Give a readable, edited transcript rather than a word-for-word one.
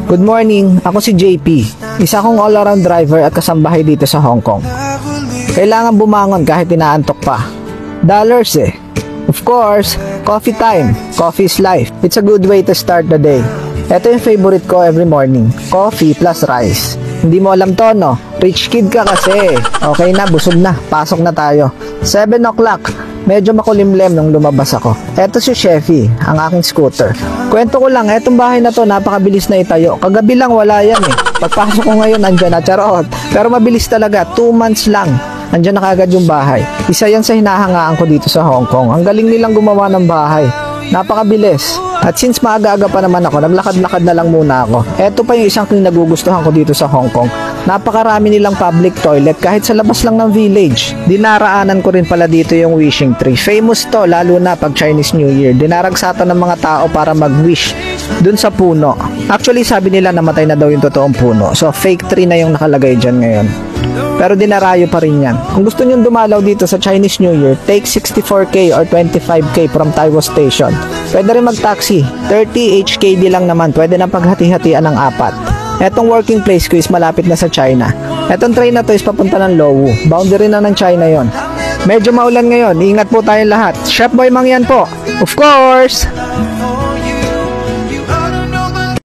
Good morning, ako si JP. Isa kong all-around driver at kasambahay dito sa Hong Kong. Kailangan bumangon kahit inaantok pa. Dollars eh. Of course, coffee time. Coffee is life. It's a good way to start the day. Ito yung favorite ko every morning. Coffee plus rice. Hindi mo alam to, no? Rich kid ka kasi. Okay na, busog na. Pasok na tayo. 7 o'clock. Medyo makulimlem nung lumabas ako. Eto si Sheffy, ang aking scooter. Kwento ko lang, etong bahay na to napakabilis na itayo. Kagabi lang wala yan eh. Pagpasok ko ngayon, andyan na, charot. Pero mabilis talaga, 2 months lang. Andyan na kagad yung bahay. Isa yan sa hinahangaan ko dito sa Hong Kong. Ang galing nilang gumawa ng bahay. Napakabilis. At since maaga-aga pa naman ako, naglakad-lakad na lang muna ako. Eto pa yung isang nagugustuhan ko dito sa Hong Kong. Napakarami nilang public toilet kahit sa labas lang ng village. Dinaraanan ko rin pala dito yung wishing tree. Famous to, lalo na pag Chinese New Year. Dinaragsatan ng mga tao para mag-wish dun sa puno. Actually, sabi nila namatay na daw yung totoong puno. So, fake tree na yung nakalagay dyan ngayon. Pero dinarayo pa rin yan. Kung gusto nyo dumalaw dito sa Chinese New Year, take 64k or 25k from Taiwan Station. Pwede rin mag-taxi. 30 HKD lang naman. Pwede na paghati-hatian ng 4. Etong working place ko is malapit na sa China. Etong train na to is papunta ng Lowu. Boundary na ng China yon. Medyo maulan ngayon. Ingat po tayong lahat. Chef Boy Mang yan po. Of course!